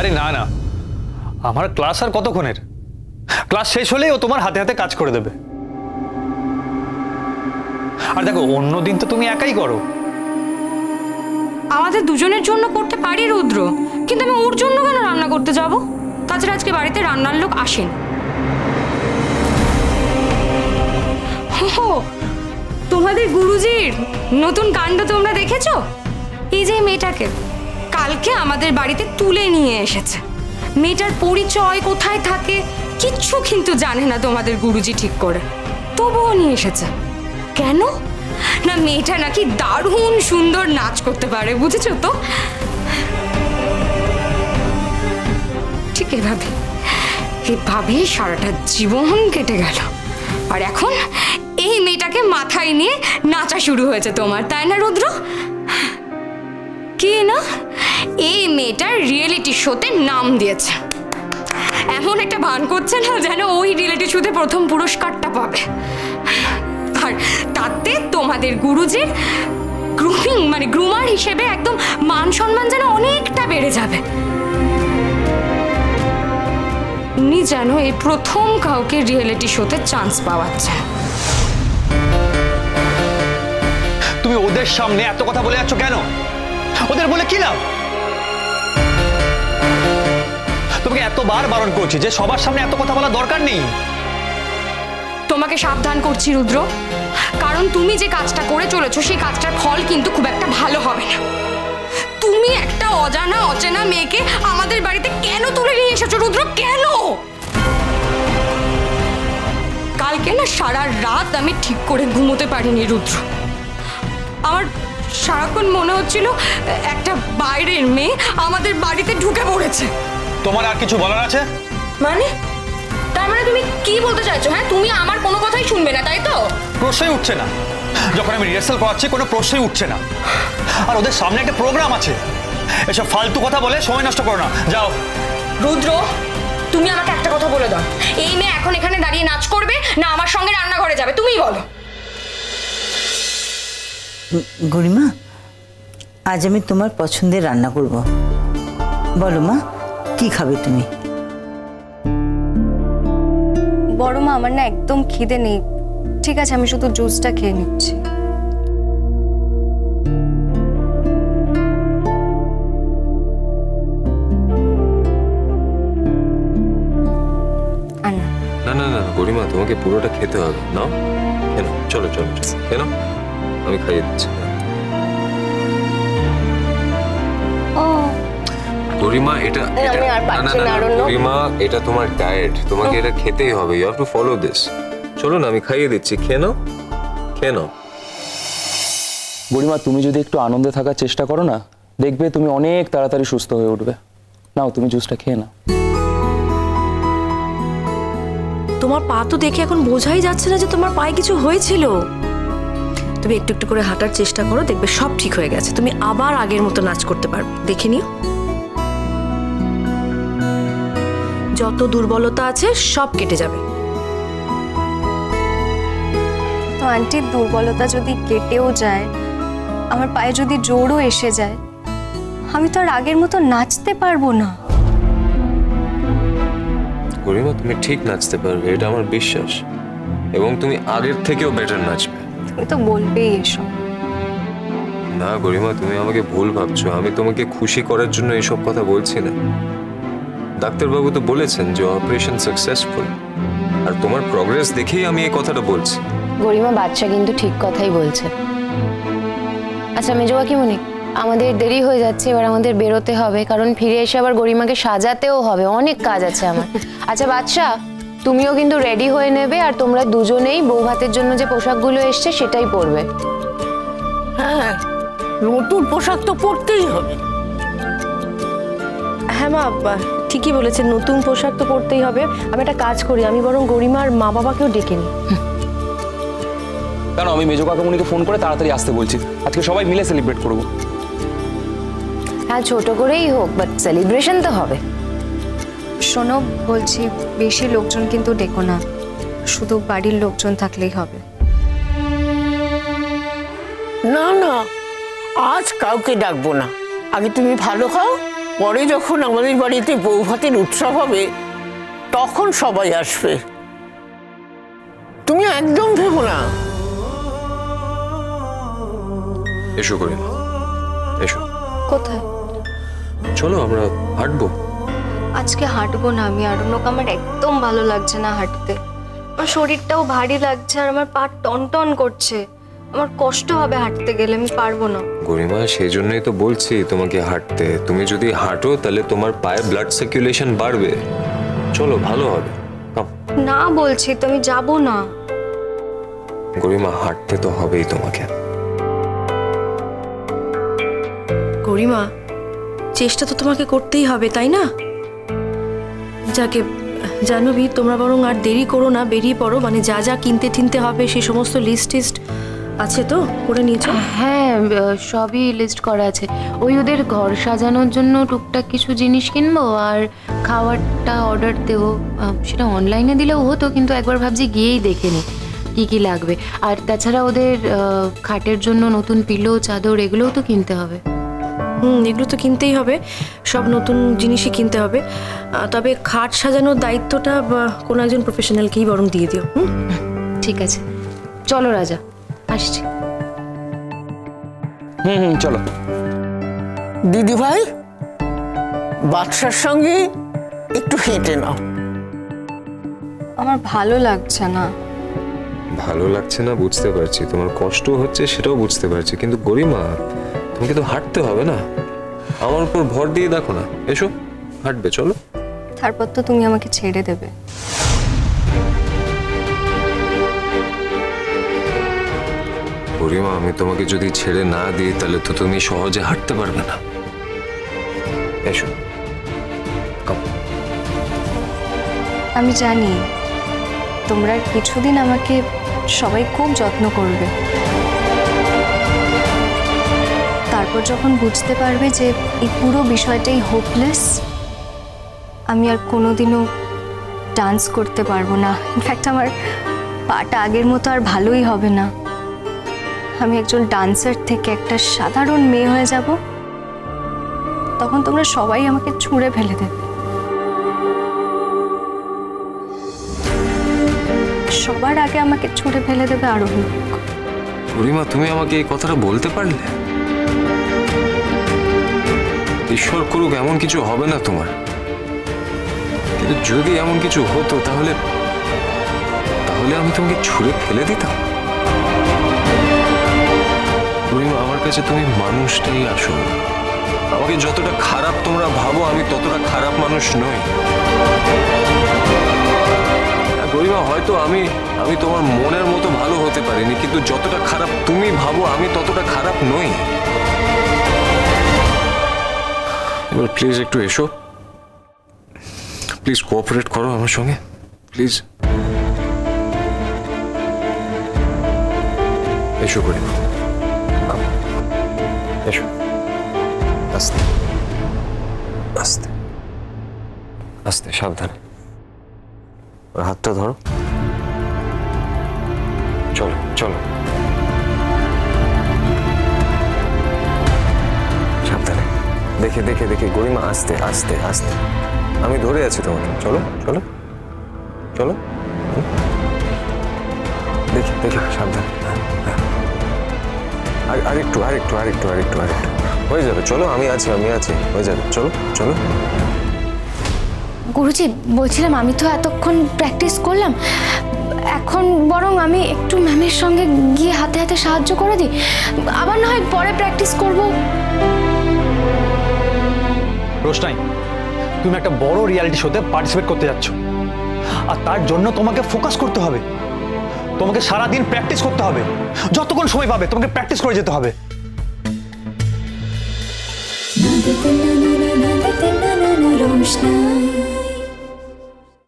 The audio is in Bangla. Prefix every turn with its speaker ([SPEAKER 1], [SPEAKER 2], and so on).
[SPEAKER 1] আরে না না, আমার ক্লাস আর কতক্ষণের? ক্লাস শেষ হলেই ও তোমার হাতে হাতে কাজ করে দেবে। আর দেখো, অন্যদিন তো তুমি একাই করো।
[SPEAKER 2] আমাদের দুজনের জন্য করতে পারি রুদ্র, কিন্তু আমি ওর জন্য কেন রান্না করতে যাব? তাছাড়া আজকে বাড়িতে রান্নার লোক আসেন। তোমাদের গুরুজির নতুন কাণ্ড তোমরা দেখেছো? এই যে মেয়েটাকে কালকে আমাদের বাড়িতে তুলে নিয়ে এসেছে। মেয়েটার পরিচয়, কোথায় থাকে কিচ্ছু কিন্তু জানে না তোমাদের গুরুজি ঠিক করে, তবুও নিয়ে এসেছে। কেন না, মেয়েটা নাকি দারুণ সুন্দর নাচ করতে পারে, বুঝেছো তো? ঠিক এভাবে সারাটা জীবন কেটে গেল, আর এখন এই মেয়েটাকে মাথায় নিয়ে নাচা শুরু হয়েছে তোমার, তাই না রুদ্র? কি না, এই মেয়েটার রিয়েলিটি শোতে নাম দিয়েছে, এমন একটা ভান করছে না যেন ওই রিয়েলিটি শোতে প্রথম পুরস্কারটা পাবে। আর তাতে তোমাদের গুরুজির গ্রুমার হিসেবে একদম মান সম্মান যেন অনেকটা বেড়ে যাবে। উনি যেন এই প্রথম কাউকে রিয়েলিটি শোতে চান্স পাওয়াচ্ছে।
[SPEAKER 1] তুমি ওদের সামনে এত কথা বলে যাচ্ছ কেন? ওদের বলে কি লাভ? তোমাকে এতবার বারণ করছি যে সবার সামনে এত কথা বলা দরকার নেই।
[SPEAKER 2] তোমাকে সাবধান করছি রুদ্র, কারণ তুমি যে কাজটা করে চলেছো সেই কাজটার ফল কিন্তু খুব একটা ভালো হবে না। তুমি একটা অচেনা মেয়েকে আমাদের বাড়িতে কেন তুলে নিয়ে এসেছো রুদ্র? কেন? কালকে না সারা রাত আমি ঠিক করে ঘুমোতে পারিনি রুদ্র। আমার সারাক্ষণ মনে হচ্ছিল একটা বাইরের মেয়ে আমাদের বাড়িতে ঢুকে পড়েছে।
[SPEAKER 1] তোমার আর কিছু বলার আছে?
[SPEAKER 2] মানে তার মানে তুমি কি বলতে চাইছো? হ্যাঁ, তুমি আমার কোনো কথাই শুনবে না, তাই তো?
[SPEAKER 1] প্রশ্নই উঠছে না। যখন আমি রিহার্সাল করাচ্ছি কোনো প্রশ্নই উঠছে না, আর ওদের সামনে একটা প্রোগ্রাম আছে। এসব ফালতু কথা বলে সময় নষ্ট করো না, যাও।
[SPEAKER 2] রুদ্র, তুমি আমাকে একটা কথা বলে দাও, এই মেয়ে এখন এখানে দাঁড়িয়ে নাচ করবে না আমার সঙ্গে রান্নাঘরে যাবে? তুমিই বলো।
[SPEAKER 3] গরিমা, আজ আমি তোমার পছন্দের রান্না করব। বলো মা, কি খাবে তুমি?
[SPEAKER 4] বড় মা, আমার না একদম খিদে নেই। ঠিক আছে, আমি শুধু জুসটা খেয়ে নিচ্ছি।
[SPEAKER 5] না না না গরিমা, তোমাকে পুরোটা খেতে হবে। নাও, কেন? চলো চলো কেন, আমি খাইয়ে দিচ্ছি। গরিমা, এটা গরিমা, এটা তোমার ডায়েট, তোমাকে এটা খেতেই হবে। You have to follow this. চলো না, আমি খাইয়ে দিচ্ছি, খেয়ে নাও, খেয়ে নাও।
[SPEAKER 6] গরিমা, তুমি যদি একটু আনন্দে থাকার চেষ্টা করো না, দেখবে তুমি অনেক তাড়াতাড়ি সুস্থ হয়ে উঠবে। নাও, তুমি জুসটা খেয়ে নাও।
[SPEAKER 7] তোমার পা তো দেখে এখন বোঝাই যাচ্ছে না যে তোমার পায়ে কিছু হয়েছিল। তুমি একটু একটু করে হাঁটার চেষ্টা করো, দেখবে সব ঠিক হয়ে গেছে। তুমি আবার আগের মতো নাচ করতে পারবে, দেখে নিও। যত দুর্বলতা আছে সব কেটে যাবে।
[SPEAKER 4] তো আন্টির দুর্বলতা যদি কেটেও যায়, আমার পায়ে যদি জোরও এসে যায়, আমি তো আর আগের মতো নাচতে পারবো না।
[SPEAKER 5] গরিমা, তুমি ঠিক নাচতে পারবে, এটা আমার বিশ্বাস, এবং তুমি আগের থেকেও বেটার নাচবে।
[SPEAKER 4] তুমি তো বলবেই এসব।
[SPEAKER 5] না গরিমা, তুমি আমাকে ভুল ভাবছো। আমি তোমাকে খুশি করার জন্য এইসব কথা বলছি না। ডাক্তারবাবু তো বলেছেন যে অপারেশন সাকসেসফুল, আর তোমার প্রোগ্রেস দেখেই আমি এই কথাটা বলছি।
[SPEAKER 8] গরিমা, বাচ্চা কিন্তু ঠিক কথাই বলছে। আচ্ছা মেজো কাকিমণি, আমাদের দেরি হয়ে যাচ্ছে, এবার আমাদের বেরোতে হবে, কারণ ফিরে এসে আবার গরিমাকে সাজাতেও হবে, অনেক কাজ আছে আমার। আচ্ছা বাচ্চা, তুমিও কিন্তু রেডি হয়ে নেবে, আর তোমরা দুজনেই বউ ভাতের জন্য যে পোশাকগুলো এসছে সেটাই পরবে।
[SPEAKER 9] হ্যাঁ, নতুন পোশাক তো পরতেই হবে।
[SPEAKER 7] হ্যাঁ মা, ঠিকই বলেছেন, নতুন পোশাক তো পরতেই হবে। আমি একটা কাজ করি, আমি বরং গরিমার মা বাবাকেও ডেকে নিই।
[SPEAKER 6] কারণ আমি মেজো কাকামণিকে ফোন করে তাড়াতাড়ি আসতে বলছি। আজকে সবাই মিলে সেলিব্রেট করবো।
[SPEAKER 8] হ্যাঁ, ছোট করেই হোক, বাট সেলিব্রেশন তো হবে।
[SPEAKER 4] শোনো, বলছি বেশি লোকজন কিন্তু ডেকো না, শুধু বাড়ির লোকজন থাকলেই হবে।
[SPEAKER 9] না না, আজ কাউকে ডাকবো না। আগে তুমি ভালো খাও, পরে যখন আমাদের বাড়িতে বৌভাতের উৎসব হবে তখন সবাই আসবে। তুমি একদম ভেবো না।
[SPEAKER 5] এসো গরিমা, এসো।
[SPEAKER 4] কোথায়?
[SPEAKER 5] চলো আমরা হাঁটবো।
[SPEAKER 4] আজকে হাঁটবো না আমি, আরণ্যক। আমার একদম ভালো লাগছে না হাঁটতে। আমার শরীরটাও ভারী লাগছে আর আমার পা টনটন করছে। আমার কষ্ট হবে হাঁটতে গেলে, আমি পারবো না।
[SPEAKER 5] গরিমা, সেই জন্যই তো বলছি তোমাকে হাঁটতে। তুমি যদি হাঁটো তাহলে তোমার পায়ে ব্লাড সার্কুলেশন বাড়বে। চলো, ভালো হবে।
[SPEAKER 4] না বলছি তো, আমি যাবো না।
[SPEAKER 5] গরিমা, হাঁটতে তো হবেই তোমাকে।
[SPEAKER 7] গরিমা, চেষ্টা তো তোমাকে করতেই হবে, তাই না? যাকে জাহ্নবী, তোমরা বরং আর দেরি করো না, বেরিয়ে পড়ো। মানে যা যা কিনতে টিনতে হবে সে সমস্ত লিস্ট আছে তো, করে নিয়েছো?
[SPEAKER 8] হ্যাঁ, সবই লিস্ট করা আছে। ওই ওদের ঘর সাজানোর জন্য টুকটাক কিছু জিনিস কিনবো আর খাবারটা অর্ডার দেবো। সেটা অনলাইনে দিলেও হতো, কিন্তু একবার ভাবছি গিয়েই দেখে নিই কী কী লাগবে। আর তাছাড়া ওদের খাটের জন্য নতুন পিলো, চাদর, এগুলোও তো কিনতে হবে।
[SPEAKER 7] এগুলো তো কিনতেই হবে, সব নতুন জিনিসই কিনতে হবে। তবে খাট সাজানোর দায়িত্বটা কোনো একজন প্রফেশনালকেই বরং দিয়ে দিও।
[SPEAKER 8] ঠিক আছে, চলো রাজা, আসছি।
[SPEAKER 6] চলো।
[SPEAKER 9] দিদি ভাই, বাদশার সঙ্গে একটু হেঁটে নাও।
[SPEAKER 4] আমার ভালো লাগছে না।
[SPEAKER 5] ভালো লাগছে না বুঝতে পারছি, তোমার কষ্ট হচ্ছে সেটাও বুঝতে পারছি, কিন্তু গরিমা তোমাকে তো হাঁটতে হবে না? আমার উপর ভর দিয়ে দেখো না। এসো, হাঁটবে, চলো।
[SPEAKER 4] তারপর তো তুমি আমাকে ছেড়ে দেবে।
[SPEAKER 5] গরিমা, আমি তোমাকে যদি ছেড়ে না দিই তাহলে তো তুমি সহজে হাঁটতে পারবে না। এসো।
[SPEAKER 4] আমি জানি তোমরা কিছুদিন আমাকে সবাই খুব যত্ন করবে, তারপর যখন বুঝতে পারবে যে এই পুরো বিষয়টাই হোপলেস, আমি আর কোনোদিনও ডান্স করতে পারবো না। ইনফ্যাক্ট আমার পাটা আগের মতো আর ভালোই হবে না। আমি একজন ডান্সার থেকে একটা সাধারণ মেয়ে হয়ে যাব, তখন তোমরা সবাই আমাকে ছুঁড়ে ফেলে দেবে। সবার আগে আমাকে ছুঁড়ে ফেলে দেবে আরোহী।
[SPEAKER 5] গরিমা, তুমি আমাকে এই কথাটা বলতে পারলে? ঈশ্বর করুক এমন কিছু হবে না তোমার, কিন্তু যদি এমন কিছু হতো তাহলে আমি তোমাকে ছুঁড়ে ফেলে দিতাম। গরিমা, আমার কাছে তুমি মানুষটাই আসল। আমাকে যতটা খারাপ তোমরা ভাবো, আমি ততটা খারাপ মানুষ নই। গরিমা, হয়তো আমি তোমার মনের মতো ভালো হতে পারিনি, কিন্তু যতটা খারাপ তুমি ভাবো আমি ততটা খারাপ নই। এবার প্লিজ একটু এসো, প্লিজ কোঅপারেট করো আমার সঙ্গে, প্লিজ। এসো গরিমা, এসো। আস্তে আস্তে আস্তে, সাবধানে। হাতটা ধরো। চলো চলো, সাবধানে। দেখে দেখে দেখে গরিমা, আস্তে আস্তে আস্তে। আমি ধরে আছি তোমাকে। চলো চলো চলো, দেখে দেখে, সাবধানে। আরেকটু আরেকটু আরেকটু আরেকটু আরেকটু, হয়ে যাবে। চলো, আমি আছি হয়ে যাবে। চলো চলো।
[SPEAKER 10] গুরুজি, বলছিলাম আমি তো এতক্ষণ প্র্যাকটিস করলাম, এখন বরং আমি একটু ম্যামের সঙ্গে গিয়ে হাতে হাতে সাহায্য করে দিই, আবার না হয় পরে প্র্যাকটিস করব।
[SPEAKER 1] রোশনাই, তুমি একটা বড় রিয়ালিটি শোতে পার্টিসিপেট করতে যাচ্ছ, আর তার জন্য তোমাকে ফোকাস করতে হবে। তোমাকে সারাদিন প্র্যাকটিস করতে হবে, যতক্ষণ সময় পাবে তোমাকে প্র্যাকটিস করে যেতে হবে।
[SPEAKER 11] रोशनाई।